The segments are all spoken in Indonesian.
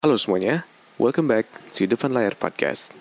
Halo semuanya, welcome back to Depan Layar Podcast.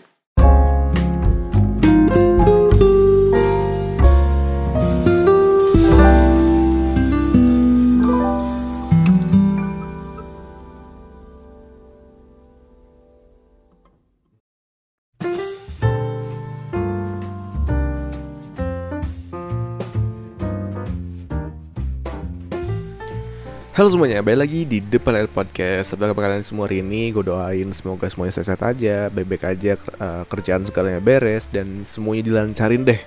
Halo semuanya, balik lagi di Depan Layar Podcast. Apa kabar kalian semua hari ini? Gue doain semoga semuanya sehat aja, baik-baik aja, kerjaan segalanya beres, dan semuanya dilancarin deh.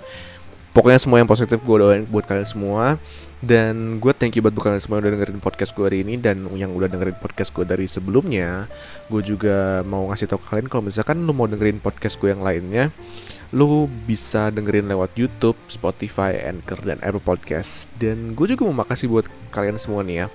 Pokoknya semua yang positif gue doain buat kalian semua. Dan gue thank you buat kalian semua yang udah dengerin podcast gue hari ini. Dan yang udah dengerin podcast gue dari sebelumnya, gue juga mau ngasih tau ke kalian kalau misalkan lu mau dengerin podcast gue yang lainnya, lu bisa dengerin lewat YouTube, Spotify, Anchor, dan Apple Podcast. Dan gue juga mau makasih buat kalian semua nih ya.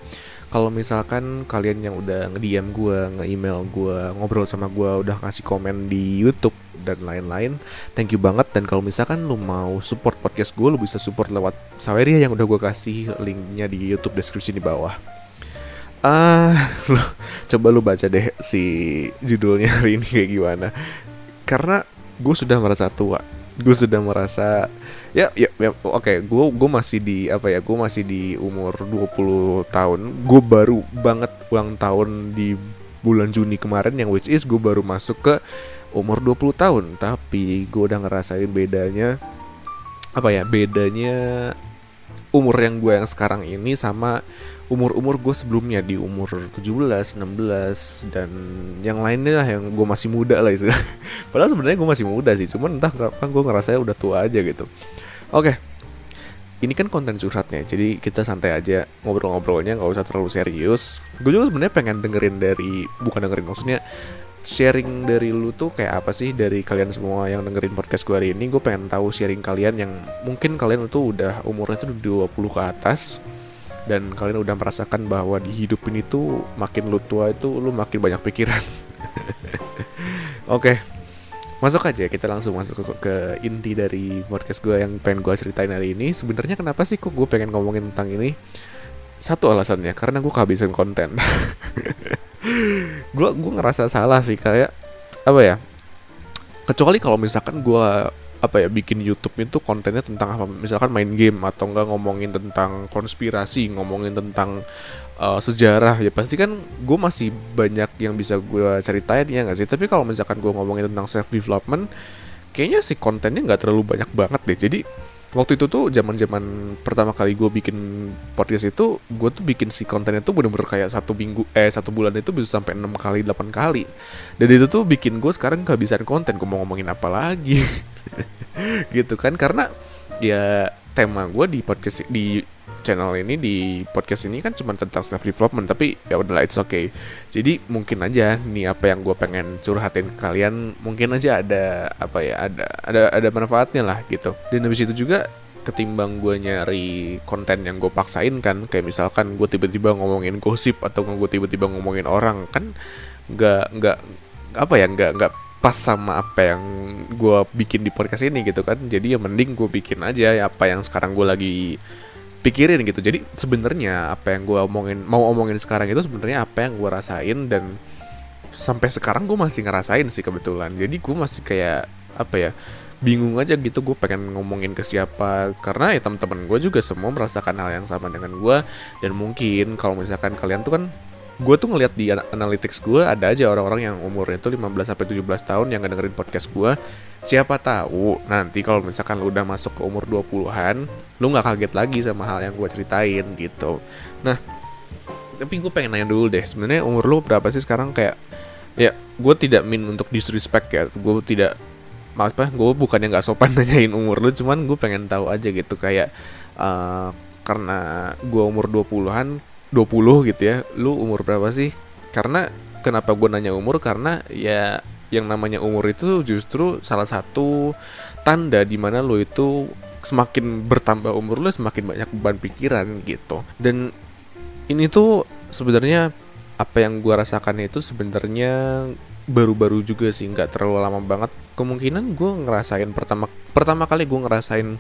Kalau misalkan kalian yang udah nge-DM gue, nge-email gue, ngobrol sama gue, udah kasih komen di YouTube dan lain-lain, thank you banget. Dan kalau misalkan lu mau support podcast gue, lu bisa support lewat Saweria yang udah gue kasih linknya di YouTube deskripsi di bawah. Coba lu baca deh si judulnya hari ini kayak gimana. Karena gue sudah merasa tua, gue sudah merasa oke, gue masih di gue masih di umur 20 tahun. Gue baru banget ulang tahun di bulan Juni kemarin, yang which is gue baru masuk ke umur 20 tahun. Tapi gue udah ngerasain bedanya umur yang gue yang sekarang ini sama umur gue sebelumnya di umur 17, 16 dan yang lainnya lah, yang gue masih muda lah istilah. Padahal sebenarnya gue masih muda sih, cuman entah kenapa gue ngerasanya udah tua aja gitu. Oke. Ini kan konten curhatnya, jadi kita santai aja ngobrol-ngobrolnya, nggak usah terlalu serius. Gue juga sebenarnya pengen maksudnya sharing dari lu tuh kayak apa sih, dari kalian semua yang dengerin podcast gue hari ini. Gue pengen tahu sharing kalian yang mungkin kalian tuh udah umurnya tuh 20 ke atas, dan kalian udah merasakan bahwa di hidup ini tuh makin lu tua itu lu makin banyak pikiran. Oke, masuk aja, kita langsung masuk ke inti dari podcast gue yang pengen gue ceritain hari ini. Sebenarnya kenapa sih kok gue pengen ngomongin tentang ini? Satu alasannya, karena gue kehabisan konten. Gue ngerasa salah sih, kayak kecuali kalau misalkan gue bikin YouTube itu kontennya tentang apa, misalkan main game atau enggak ngomongin tentang konspirasi, ngomongin tentang sejarah, ya pasti kan gue masih banyak yang bisa gue ceritain, ya nggak sih. Tapi kalau misalkan gue ngomongin tentang self development, kayaknya sih kontennya nggak terlalu banyak banget deh. Jadi waktu itu tuh zaman pertama kali gue bikin podcast itu, gue tuh bikin si kontennya tuh bener-bener kayak satu bulan itu bisa sampai 6 kali 8 kali. Dan itu tuh bikin gue sekarang kehabisan konten. Gue mau ngomongin apa lagi gitu kan, karena ya tema gue di podcast, di channel ini, di podcast ini kan cuma tentang self development. Tapi ya udahlah, it's okay. Jadi mungkin aja nih apa yang gue pengen curhatin ke kalian, mungkin aja ada ada manfaatnya lah gitu. Dan habis itu juga, ketimbang gue nyari konten yang gue paksain kan, kayak misalkan gue tiba-tiba ngomongin gosip atau gue tiba-tiba ngomongin orang, kan nggak pas sama apa yang gue bikin di podcast ini gitu kan. Jadi ya mending gue bikin aja apa yang sekarang gue lagi pikirin gitu. Jadi sebenarnya apa yang gue mau omongin sekarang itu sebenarnya apa yang gue rasain, dan sampai sekarang gue masih ngerasain sih kebetulan. Jadi gue masih kayak bingung aja gitu, gue pengen ngomongin ke siapa, karena ya teman-teman gue juga semua merasakan hal yang sama dengan gue. Dan mungkin kalau misalkan kalian tuh kan, gue tuh ngeliat di analytics gue ada aja orang-orang yang umurnya tuh 15-17 tahun yang ngedengerin podcast gue. Siapa tahu nanti kalau misalkan lu udah masuk ke umur 20-an, lu gak kaget lagi sama hal yang gue ceritain gitu. Nah, tapi gue pengen nanya dulu deh, sebenarnya umur lu berapa sih sekarang? Kayak, ya gue tidak untuk disrespect ya, gue bukannya gak sopan nanyain umur lu, cuman gue pengen tahu aja gitu. Kayak karena gue umur 20 gitu ya, lu umur berapa sih? Karena kenapa gue nanya umur, karena ya yang namanya umur itu justru salah satu tanda dimana lu itu semakin bertambah umur lu, semakin banyak beban pikiran gitu. Dan ini tuh sebenarnya apa yang gue rasakan itu sebenarnya baru-baru juga sih, nggak terlalu lama banget. Kemungkinan gue ngerasain pertama kali gue ngerasain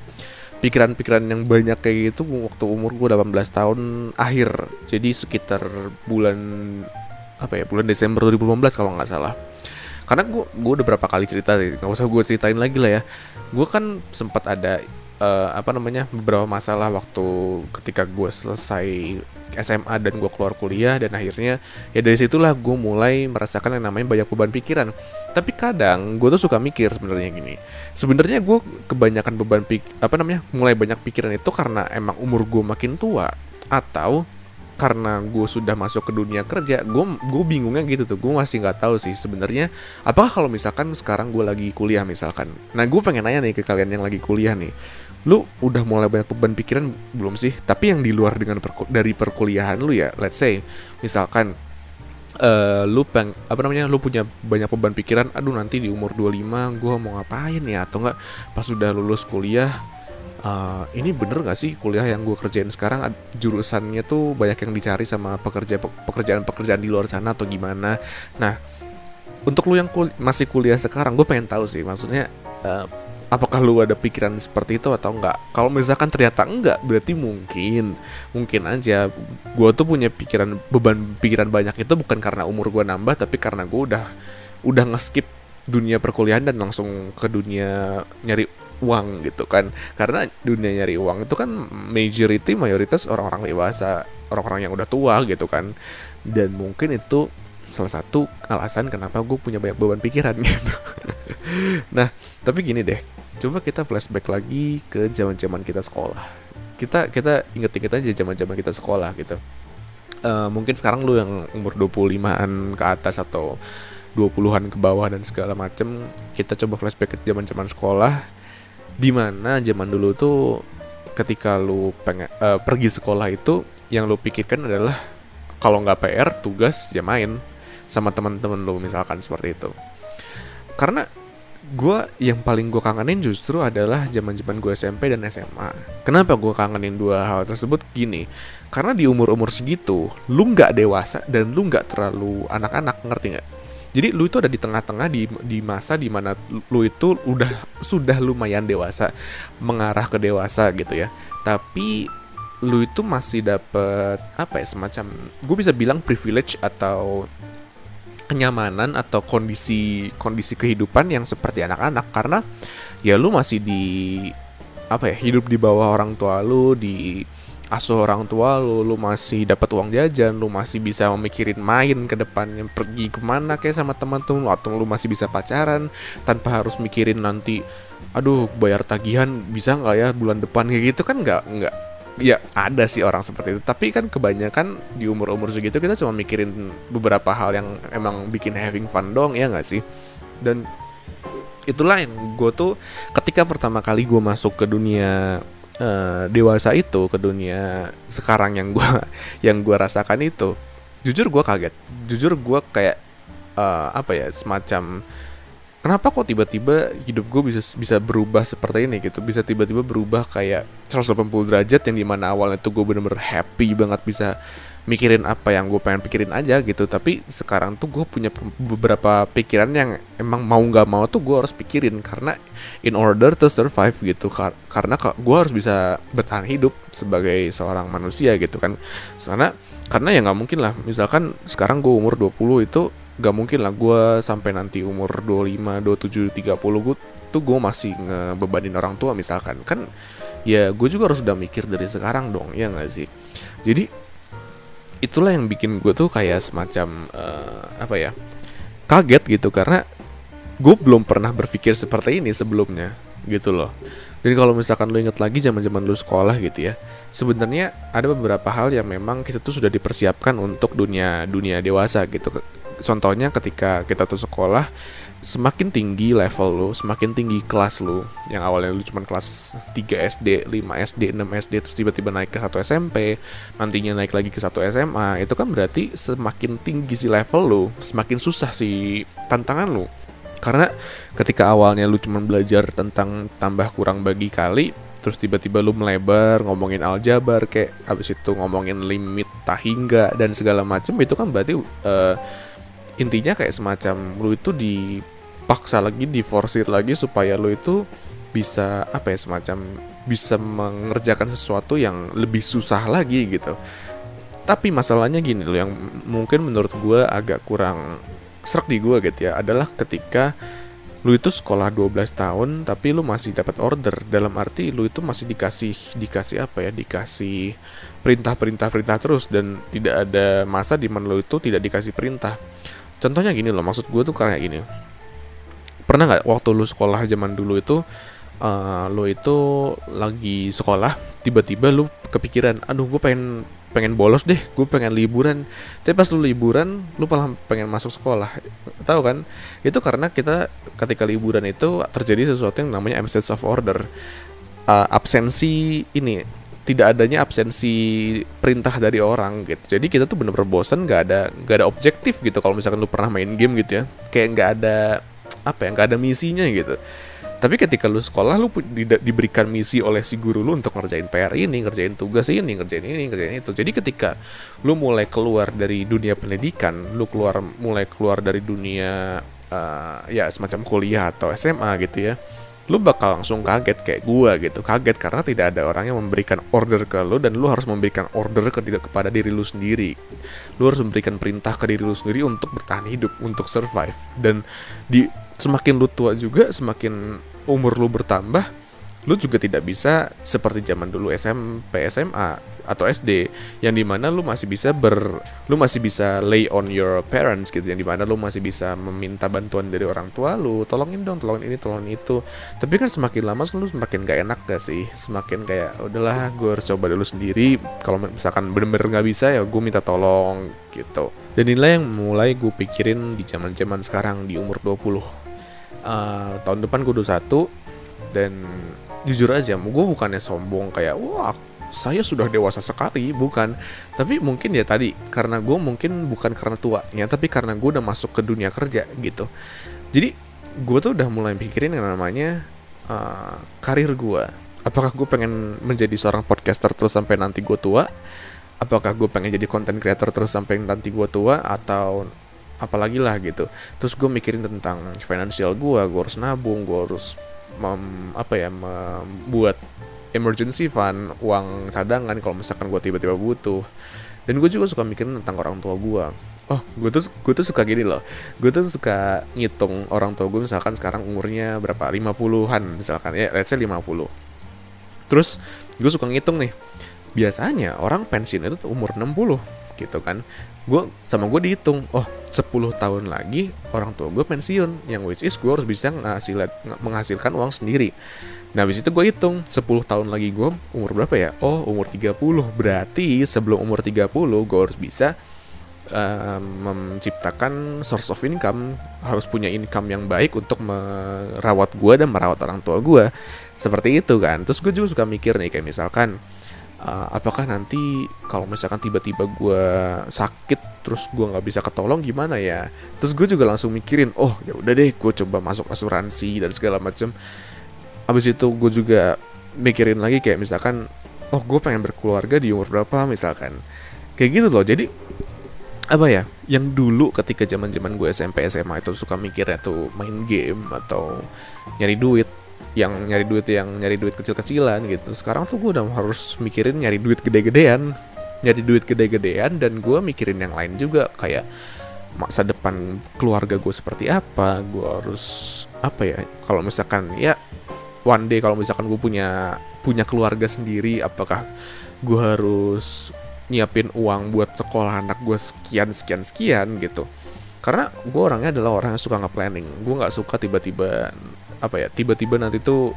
pikiran-pikiran yang banyak kayak gitu waktu umur gue 18 tahun akhir. Jadi sekitar bulan bulan Desember 2015 kalau nggak salah. Karena gue udah berapa kali cerita sih, nggak usah gue ceritain lagi lah ya. Gue kan sempat ada beberapa masalah waktu ketika gue selesai SMA dan gue keluar kuliah, dan akhirnya ya dari situlah gue mulai merasakan yang namanya banyak beban pikiran. Tapi kadang gue tuh suka mikir sebenarnya gini, sebenarnya gue kebanyakan mulai banyak pikiran itu karena emang umur gue makin tua, atau karena gue sudah masuk ke dunia kerja. Gue bingungnya gitu tuh, gue masih nggak tahu sih sebenarnya apakah kalau misalkan sekarang gue lagi kuliah misalkan. Nah, gue pengen nanya nih ke kalian yang lagi kuliah nih, lu udah mulai banyak beban pikiran belum sih? Tapi yang di luar dari perkuliahan lu ya, let's say misalkan lu punya banyak beban pikiran, aduh nanti di umur 25 gue mau ngapain ya, atau enggak pas sudah lulus kuliah, ini bener gak sih kuliah yang gue kerjain sekarang jurusannya tuh banyak yang dicari sama pekerjaan di luar sana atau gimana. Nah, untuk lu yang masih kuliah sekarang, gue pengen tahu sih, maksudnya apakah lu ada pikiran seperti itu atau enggak? Kalau misalkan ternyata enggak, berarti mungkin aja gue tuh punya beban pikiran banyak itu bukan karena umur gue nambah, tapi karena gue udah nge-skip dunia perkuliahan dan langsung ke dunia nyari uang gitu kan. Karena dunia nyari uang itu kan mayoritas orang-orang dewasa, orang-orang yang udah tua gitu kan. Dan mungkin itu salah satu alasan kenapa gue punya banyak beban pikiran gitu. Nah, tapi gini deh, coba kita flashback lagi ke zaman-zaman kita sekolah. Kita inget-inget aja zaman-zaman kita sekolah gitu. Mungkin sekarang lu yang umur 25-an ke atas atau 20-an ke bawah dan segala macem, kita coba flashback ke zaman-zaman sekolah. Dimana zaman dulu tuh ketika lu pergi sekolah itu, yang lu pikirkan adalah kalau nggak PR, tugas, ya main sama teman-teman lu misalkan seperti itu. Karena yang paling gue kangenin justru adalah zaman-zaman gue SMP dan SMA. Kenapa gue kangenin dua hal tersebut? Gini, karena di umur-umur segitu lu nggak dewasa dan lu nggak terlalu anak-anak, ngerti nggak? Jadi lu itu ada di tengah-tengah di masa dimana lu itu sudah lumayan dewasa, mengarah ke dewasa gitu ya. Tapi lu itu masih dapet semacam, gue bisa bilang privilege atau kenyamanan atau kondisi kehidupan yang seperti anak-anak, karena ya lu masih hidup di bawah orang tua lu, di asuh orang tua lu masih dapat uang jajan, lu masih bisa memikirin main ke depannya, pergi kemana kayak sama teman-teman lu, atau lu masih bisa pacaran tanpa harus mikirin nanti, aduh bayar tagihan bisa nggak ya bulan depan, kayak gitu kan nggak ya. Ada sih orang seperti itu, tapi kan kebanyakan di umur segitu kita cuma mikirin beberapa hal yang emang bikin having fun dong, ya nggak sih? Dan itulah yang gue tuh ketika pertama kali gue masuk ke dunia dewasa itu, ke dunia sekarang yang gue rasakan itu, jujur gue kaget, jujur gue kayak semacam kenapa kok tiba-tiba hidup gue bisa berubah seperti ini gitu, bisa tiba-tiba berubah kayak 180 derajat, yang dimana awalnya tuh gue bener-bener happy banget bisa mikirin apa yang gue pengen pikirin aja gitu, tapi sekarang tuh gue punya beberapa pikiran yang emang mau nggak mau tuh gue harus pikirin karena in order to survive gitu, karena gue harus bisa bertahan hidup sebagai seorang manusia gitu kan. Karena ya nggak mungkin lah, misalkan sekarang gue umur 20 itu gak mungkin lah gue sampai nanti umur 25, 27, 30 gue masih ngebebanin orang tua misalkan. Kan ya gue juga harus udah mikir dari sekarang dong, ya gak sih? Jadi itulah yang bikin gue tuh kayak semacam kaget gitu, karena gue belum pernah berpikir seperti ini sebelumnya gitu loh. Dan kalau misalkan lu inget lagi zaman-zaman lu sekolah gitu ya, sebenarnya ada beberapa hal yang memang kita tuh sudah dipersiapkan untuk dunia dewasa gitu. Contohnya ketika kita tuh sekolah, semakin tinggi level lu, semakin tinggi kelas lu. Yang awalnya lu cuma kelas 3 SD, 5 SD, 6 SD, terus tiba-tiba naik ke 1 SMP, nantinya naik lagi ke 1 SMA. Itu kan berarti semakin tinggi si level lu, semakin susah si tantangan lu. Karena ketika awalnya lu cuma belajar tentang tambah kurang bagi kali, terus tiba-tiba lu melebar ngomongin aljabar, kayak abis itu ngomongin limit tak hingga dan segala macam, itu kan berarti intinya kayak semacam lu itu dipaksa lagi, diforsir lagi supaya lu itu bisa semacam bisa mengerjakan sesuatu yang lebih susah lagi gitu. Tapi masalahnya gini loh, yang mungkin menurut gue agak kurang serak di gue gitu ya, adalah ketika lu itu sekolah 12 tahun tapi lu masih dapat order. Dalam arti lu itu masih dikasih apa ya, dikasih perintah terus, dan tidak ada masa di mana lu itu tidak dikasih perintah. Contohnya gini loh, maksud gue tuh kayak gini. Pernah nggak waktu lu sekolah zaman dulu itu, lu itu lagi sekolah, tiba-tiba lu kepikiran, aduh gue pengen bolos deh, gue pengen liburan. Tapi pas lu liburan, lu malah pengen masuk sekolah. Tahu kan? Itu karena kita ketika liburan itu terjadi sesuatu yang namanya absence of order. Absensi ini, tidak adanya absensi perintah dari orang gitu. Jadi kita tuh bener-bener bosan, nggak ada objektif gitu. Kalau misalkan lu pernah main game gitu ya, kayak nggak ada apa ya, nggak ada misinya gitu. Tapi ketika lu sekolah, lu diberikan misi oleh si guru lu untuk ngerjain PR ini, ngerjain tugas ini, ngerjain itu. Jadi ketika lu mulai keluar dari dunia pendidikan, lu mulai keluar dari dunia ya semacam kuliah atau SMA gitu ya, lu bakal langsung kaget kayak gua gitu. Kaget karena tidak ada orang yang memberikan order ke lu, dan lu harus memberikan order kepada diri lu sendiri. Lu harus memberikan perintah ke diri lu sendiri untuk bertahan hidup, untuk survive. Dan semakin lu tua juga, semakin umur lu bertambah, lu juga tidak bisa seperti zaman dulu SMP, SMA atau SD, yang dimana lu masih bisa lay on your parents gitu, yang dimana lu masih bisa meminta bantuan dari orang tua lu, tolongin dong, tolongin ini, tolongin itu. Tapi kan semakin lama lu semakin gak enak gak sih, semakin kayak udahlah gue harus coba dulu sendiri. Kalau misalkan bener-bener gak bisa ya gue minta tolong gitu. Dan inilah yang mulai gue pikirin di zaman sekarang, di umur 20. Tahun depan gue 21. Dan jujur aja, gue bukannya sombong kayak wah saya sudah dewasa sekali, bukan. Tapi mungkin ya tadi, karena gue mungkin bukan karena tuanya, tapi karena gue udah masuk ke dunia kerja gitu. Jadi gue tuh udah mulai pikirin yang namanya karir gue. Apakah gue pengen menjadi seorang podcaster terus sampai nanti gue tua? Apakah gue pengen jadi content creator terus sampai nanti gue tua? Atau apalagi lah gitu. Terus gue mikirin tentang finansial gue harus nabung, gue harus membuat emergency fund, uang cadangan kalau misalkan gue tiba-tiba butuh. Dan gue juga suka mikirin tentang orang tua gue. Gue tuh suka gini loh. Gue tuh suka ngitung orang tua gue, misalkan sekarang umurnya berapa, 50-an misalkan ya, let's say 50. Terus gue suka ngitung nih, biasanya orang pensiun itu umur 60 gitu kan. Gue dihitung, 10 tahun lagi orang tua gue pensiun, yang which is gue harus bisa menghasilkan uang sendiri. Nah habis itu gue hitung 10 tahun lagi gue umur berapa ya, umur 30. Berarti sebelum umur 30 gue harus bisa menciptakan source of income, harus punya income yang baik untuk merawat gue dan merawat orang tua gue. Seperti itu kan. Terus gue juga suka mikir nih, kayak misalkan apakah nanti kalau misalkan tiba-tiba gue sakit terus gue nggak bisa ketolong gimana ya. Terus gue juga langsung mikirin, ya udah deh gue coba masuk asuransi dan segala macam. Abis itu gue juga mikirin lagi kayak misalkan, gue pengen berkeluarga di umur berapa misalkan, kayak gitu loh. Jadi apa ya, yang dulu ketika zaman gue SMP SMA itu suka mikirnya tuh main game atau nyari duit kecil-kecilan gitu. Sekarang tuh gue udah harus mikirin nyari duit gede-gedean, dan gue mikirin yang lain juga, kayak masa depan keluarga gue seperti apa. Gue harus kalau misalkan ya one day kalau misalkan gue punya keluarga sendiri, apakah gue harus nyiapin uang buat sekolah anak gue sekian gitu. Karena gue orangnya adalah orang yang suka nge-planning. Gue nggak suka tiba-tiba nanti tuh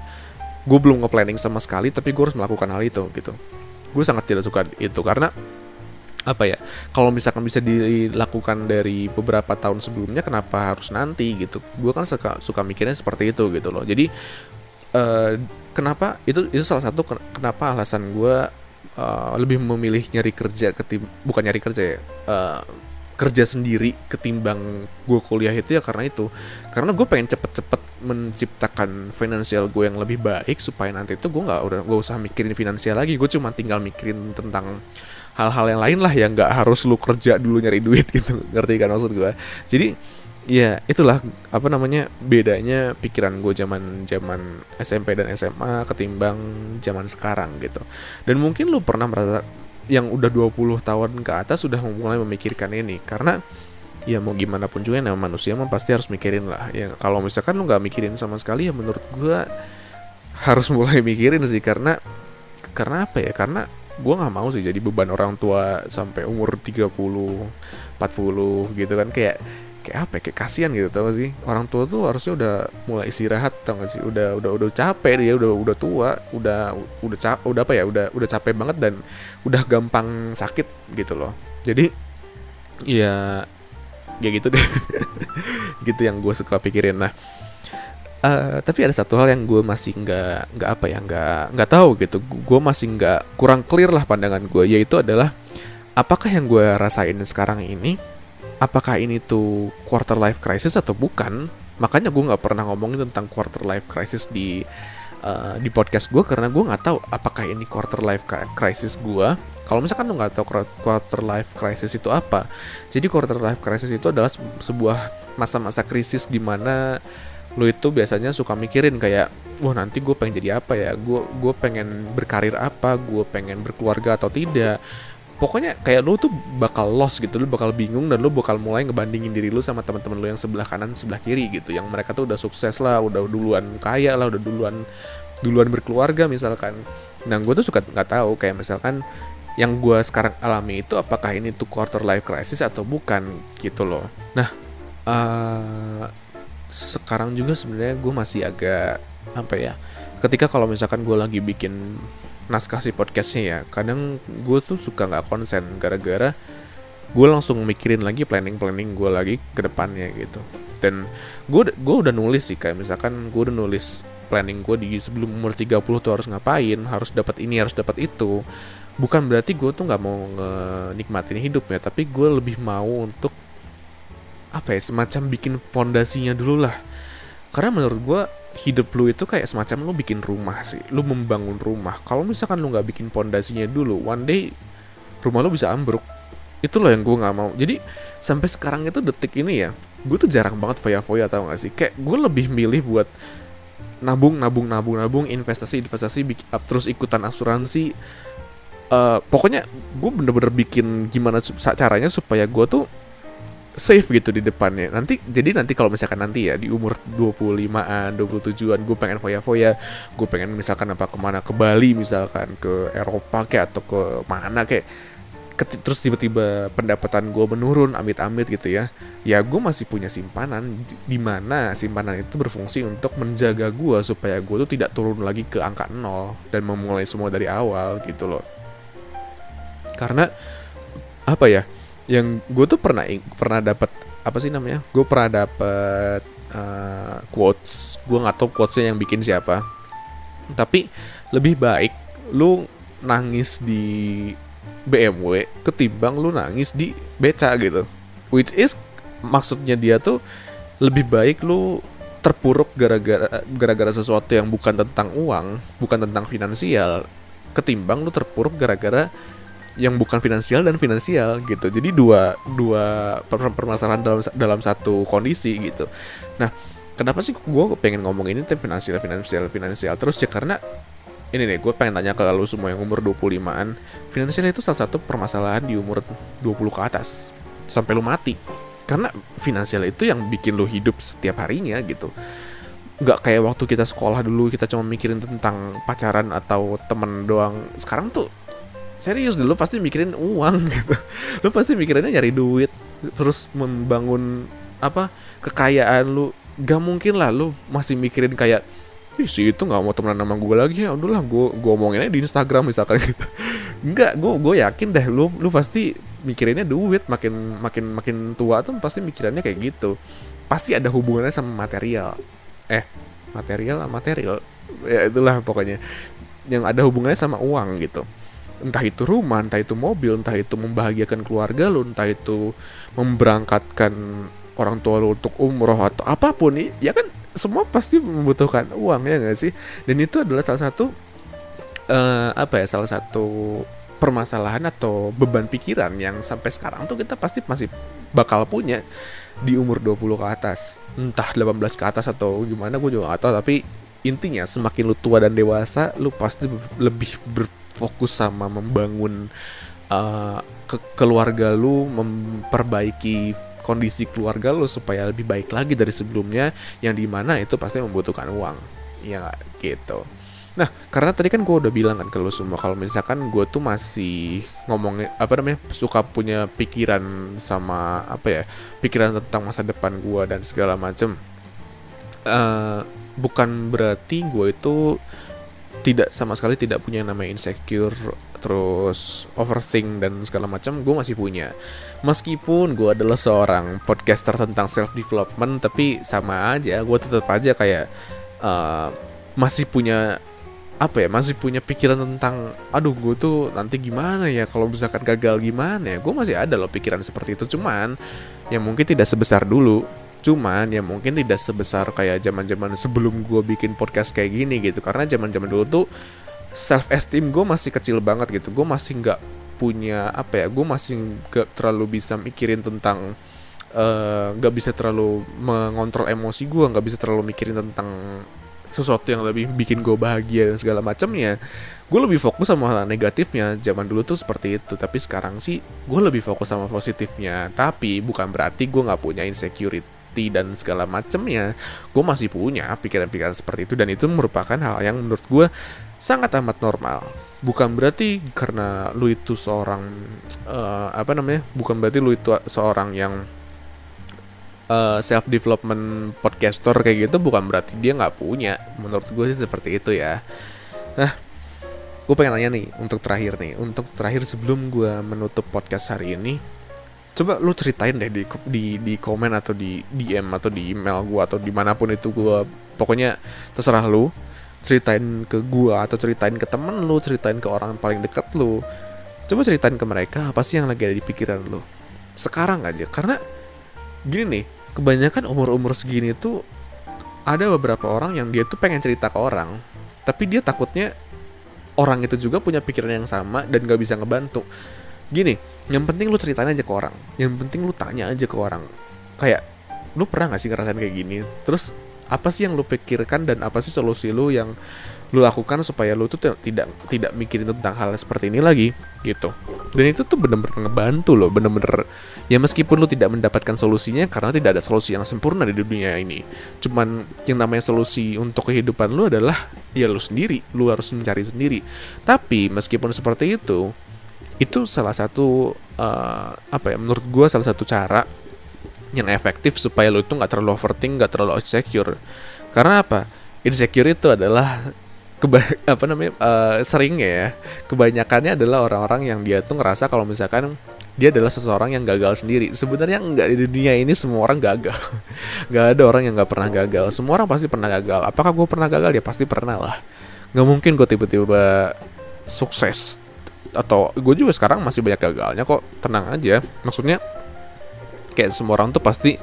gue belum nge-planning sama sekali tapi gue harus melakukan hal itu gitu. Gue sangat tidak suka itu, karena kalau misalkan bisa dilakukan dari beberapa tahun sebelumnya, kenapa harus nanti gitu. Gue kan suka mikirnya seperti itu gitu loh. Jadi kenapa itu salah satu kenapa alasan gue lebih memilih kerja sendiri ketimbang gue kuliah itu ya, karena gue pengen cepet-cepet menciptakan finansial gue yang lebih baik, supaya nanti itu gue nggak usah mikirin finansial lagi. Gue cuma tinggal mikirin tentang hal-hal yang lain lah, yang nggak harus lu kerja dulu nyari duit gitu. Ngerti kan maksud gue? Jadi ya itulah bedanya pikiran gue zaman SMP dan SMA ketimbang zaman sekarang gitu. Dan mungkin lu pernah yang udah 20 tahun ke atas sudah mulai memikirkan ini. Karena ya mau gimana pun juga namanya manusia mah pasti harus mikirin lah. Ya kalau misalkan lu nggak mikirin sama sekali ya menurut gua harus mulai mikirin sih. Karena apa ya? Karena gue nggak mau sih jadi beban orang tua sampai umur 30 40 gitu kan. Kayak apa ya, kayak kasihan gitu, tau gak sih? Orang tua tuh harusnya udah mulai istirahat, tau gak sih? Udah capek dia, udah tua, udah apa ya, udah capek banget dan udah gampang sakit gitu loh. Jadi ya gitu deh. Gitu yang gue suka pikirin. Nah, tapi ada satu hal yang gue masih nggak apa ya, nggak tahu gitu. Gue masih nggak, kurang clear lah pandangan gue, yaitu adalah apakah yang gue rasain sekarang ini, apakah ini tuh quarter life crisis atau bukan. Makanya gue nggak pernah ngomongin tentang quarter life crisis di podcast gue, karena gue nggak tahu apakah ini quarter life crisis gue. Kalau misalkan lo nggak tahu quarter life crisis itu apa, jadi quarter life crisis itu adalah sebuah masa-masa krisis di mana lo itu biasanya suka mikirin kayak, wah nanti gue pengen jadi apa ya, gue pengen berkarir apa, gue pengen berkeluarga atau tidak. Pokoknya kayak lo tuh bakal lost gitu, lo bakal bingung dan lo bakal mulai ngebandingin diri lo sama teman-teman lo yang sebelah kanan sebelah kiri gitu, yang mereka tuh udah sukses lah, udah duluan kaya lah, udah duluan berkeluarga misalkan. Nah gue tuh suka nggak tahu kayak misalkan yang gue sekarang alami itu apakah ini tuh quarter life crisis atau bukan gitu loh. Nah sekarang juga sebenarnya gue masih agak apa ya, ketika kalau misalkan gue lagi bikin naskah si podcastnya ya, kadang gue tuh suka nggak konsen gara-gara gue langsung mikirin lagi planning gue lagi ke depannya gitu. Dan gue udah nulis sih, kayak misalkan gue udah nulis planning gue di sebelum umur 30 tuh harus ngapain, harus dapat ini, harus dapat itu. Bukan berarti gue tuh nggak mau nikmatin hidup ya, tapi gue lebih mau untuk apa ya, semacam bikin fondasinya dulu lah. Karena menurut gue hidup lu itu kayak semacam lu bikin rumah sih, lu membangun rumah. Kalau misalkan lu nggak bikin fondasinya dulu, one day rumah lu bisa ambruk. Itu loh yang gue nggak mau. Jadi sampai sekarang itu detik ini ya, gue tuh jarang banget foya-foya, tau gak sih? Kayak gue lebih milih buat nabung, investasi, terus ikutan asuransi. Pokoknya gue bener-bener bikin gimana caranya supaya gue tuh safe gitu di depannya. Nanti kalau misalkan nanti ya di umur 25-an, 27-an gue pengen foya-foya, gue pengen misalkan apa kemana, ke Bali misalkan, ke Eropa kayak atau ke mana kayak, terus tiba-tiba pendapatan gue menurun amit-amit gitu ya. Ya gue masih punya simpanan, di mana simpanan itu berfungsi untuk menjaga gue supaya gue tuh tidak turun lagi ke angka 0 dan memulai semua dari awal gitu loh. Karena apa ya, yang gue tuh pernah dapat apa sih namanya, gue pernah dapat quotes, gue nggak tahu quotesnya yang bikin siapa, tapi lebih baik lu nangis di BMW ketimbang lu nangis di beca gitu. Which is maksudnya dia tuh lebih baik lu terpuruk gara-gara sesuatu yang bukan tentang uang, bukan tentang finansial, ketimbang lu terpuruk gara-gara yang bukan finansial dan finansial gitu. Jadi dua permasalahan dalam satu kondisi gitu. Nah, kenapa sih gue pengen ngomong ini tuh finansial terus ya, karena ini nih, gue pengen tanya ke lu semua yang umur 25-an. Finansial itu salah satu permasalahan di umur 20 ke atas sampai lu mati. Karena finansial itu yang bikin lu hidup setiap harinya gitu. Nggak kayak waktu kita sekolah dulu, kita cuma mikirin tentang pacaran atau temen doang. Sekarang tuh serius dulu pasti mikirin uang gitu. Lu pasti mikirinnya nyari duit, terus membangun apa, kekayaan lu. Gak mungkin lah lu masih mikirin kayak, ih si itu gak mau temenan sama gue lagi, ya udahlah gue omonginnya di Instagram misalkan gitu. Enggak, gue yakin deh lu pasti mikirinnya duit. Makin tua tuh pasti mikirannya kayak gitu. Pasti ada hubungannya sama material. Material ya itulah pokoknya, yang ada hubungannya sama uang gitu. Entah itu rumah, entah itu mobil, entah itu membahagiakan keluarga lu, entah itu memberangkatkan orang tua lu untuk umroh atau apapun, ya kan semua pasti membutuhkan uang, ya nggak sih? Dan itu adalah salah satu salah satu permasalahan atau beban pikiran yang sampai sekarang tuh kita pasti masih bakal punya di umur 20 ke atas. Entah 18 ke atas atau gimana, gue juga gak tahu. Tapi intinya semakin lu tua dan dewasa, lu pasti lebih berfokus sama membangun ke keluarga lu, memperbaiki kondisi keluarga lu supaya lebih baik lagi dari sebelumnya, yang dimana itu pasti membutuhkan uang, ya nggak? Gitu. Nah, karena tadi kan gue udah bilang kan ke lu semua kalau misalkan gue tuh masih ngomongin apa namanya, suka punya pikiran sama apa ya, pikiran tentang masa depan gue dan segala macem. Bukan berarti gue itu tidak, sama sekali tidak punya yang namanya insecure, terus overthink dan segala macam. Gue masih punya, meskipun gue adalah seorang podcaster tentang self development, tapi sama aja gue tetap aja kayak masih punya apa ya, masih punya pikiran tentang aduh gue tuh nanti gimana ya kalau misalkan gagal, gimana ya. Gue masih ada loh pikiran seperti itu, cuman yang mungkin tidak sebesar dulu. Cuman ya mungkin tidak sebesar kayak zaman-zaman sebelum gue bikin podcast kayak gini gitu. Karena zaman-zaman dulu tuh self esteem gue masih kecil banget gitu. Gue masih nggak punya apa ya, gue masih nggak terlalu bisa mikirin tentang nggak bisa terlalu mengontrol emosi gue, nggak bisa terlalu mikirin tentang sesuatu yang lebih bikin gue bahagia dan segala macamnya. Gue lebih fokus sama hal negatifnya. Zaman dulu tuh seperti itu, tapi sekarang sih gue lebih fokus sama positifnya. Tapi bukan berarti gue nggak punya insecurity dan segala macemnya. Gue masih punya pikiran-pikiran seperti itu, dan itu merupakan hal yang menurut gue sangat amat normal. Bukan berarti karena lu itu seorang bukan berarti lu itu seorang yang self development podcaster kayak gitu, bukan berarti dia nggak punya. Menurut gue sih seperti itu ya. Nah, gue pengen nanya nih untuk terakhir sebelum gue menutup podcast hari ini. Coba lu ceritain deh di komen atau di DM atau di email gue atau dimanapun itu, gue pokoknya terserah lu. Ceritain ke gue atau ceritain ke temen lu, ceritain ke orang paling dekat lu. Coba ceritain ke mereka apa sih yang lagi ada di pikiran lu sekarang aja. Karena gini nih, kebanyakan umur segini tuh ada beberapa orang yang dia tuh pengen cerita ke orang, tapi dia takutnya orang itu juga punya pikiran yang sama dan gak bisa ngebantu. Gini, yang penting lu ceritain aja ke orang, yang penting lu tanya aja ke orang, kayak lu pernah gak sih ngerasain kayak gini, terus apa sih yang lu pikirkan dan apa sih solusi lu yang lu lakukan supaya lu tuh tidak mikirin tentang hal seperti ini lagi gitu. Dan itu tuh bener-bener ngebantu loh, bener-bener ya, meskipun lu tidak mendapatkan solusinya karena tidak ada solusi yang sempurna di dunia ini. Cuman yang namanya solusi untuk kehidupan lu adalah ya lu sendiri, lu harus mencari sendiri. Tapi meskipun seperti itu salah satu menurut gue salah satu cara yang efektif supaya lu itu nggak terlalu overthink, nggak terlalu insecure. Karena apa? Insecure itu adalah seringnya ya, kebanyakannya adalah orang-orang yang dia tuh ngerasa kalau misalkan dia adalah seseorang yang gagal sendiri. Sebenarnya enggak, di dunia ini semua orang gagal. Nggak ada orang yang nggak pernah gagal. Semua orang pasti pernah gagal. Apakah gue pernah gagal? Ya pasti pernah lah. Nggak mungkin gue tiba-tiba sukses. Atau gue juga sekarang masih banyak gagalnya kok. Tenang aja. Maksudnya kayak semua orang tuh pasti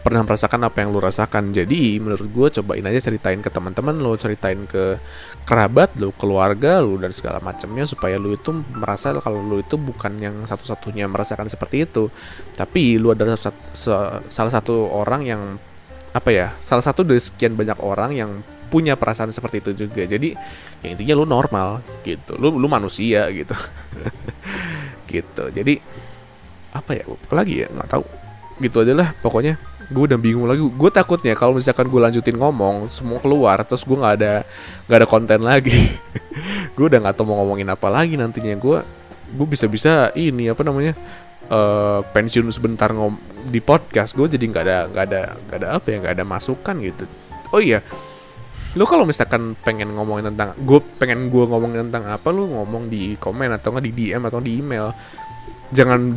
pernah merasakan apa yang lu rasakan. Jadi menurut gue cobain aja ceritain ke teman-teman lu, ceritain ke kerabat lu, keluarga lu dan segala macamnya, supaya lu itu merasa kalau lu itu bukan yang satu-satunya merasakan seperti itu, tapi lu adalah salah satu orang yang salah satu dari sekian banyak orang yang punya perasaan seperti itu juga. Jadi ya intinya lu normal gitu, lu manusia gitu. Gitu. Jadi apa lagi ya, nggak tahu, gitu aja lah pokoknya. Gue udah bingung lagi. Gue takutnya kalau misalkan gue lanjutin ngomong semua keluar, terus gue nggak ada konten lagi. Gue udah nggak tahu mau ngomongin apa lagi nantinya. Gue bisa ini pensiun sebentar di podcast. Gue jadi nggak ada masukan gitu. Oh iya, lu kalau misalkan pengen ngomongin tentang gue ngomongin tentang apa, lu ngomong di komen atau nggak di DM atau di email. Jangan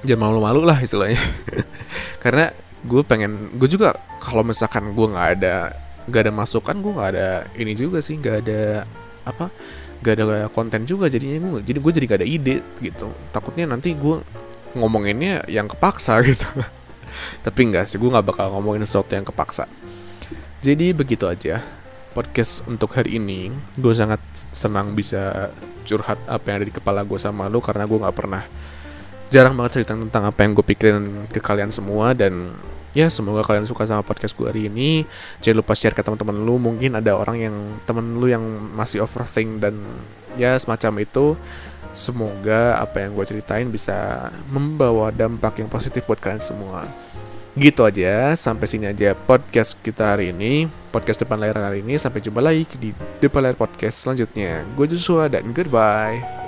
malu-malu lah istilahnya. Karena gue juga kalau misalkan gue nggak ada masukan, gue nggak ada ini juga sih, nggak ada konten juga jadinya. Jadi gue jadi nggak ada ide gitu. Takutnya nanti gue ngomonginnya yang kepaksa gitu. Tapi enggak sih, gue nggak bakal ngomongin sesuatu yang kepaksa. Jadi begitu aja podcast untuk hari ini. Gue sangat senang bisa curhat apa yang ada di kepala gue sama lo, karena gue jarang banget cerita tentang apa yang gue pikirin ke kalian semua. Dan Ya, semoga kalian suka sama podcast gue hari ini. Jangan lupa share ke teman-teman lu. Mungkin ada orang yang temen lu yang masih overthink dan ya semacam itu. Semoga apa yang gue ceritain bisa membawa dampak yang positif buat kalian semua. Gitu aja, sampai sini aja podcast kita hari ini. Podcast depan layar hari ini. Sampai jumpa lagi di depan layar podcast selanjutnya. Gue Joshua dan goodbye.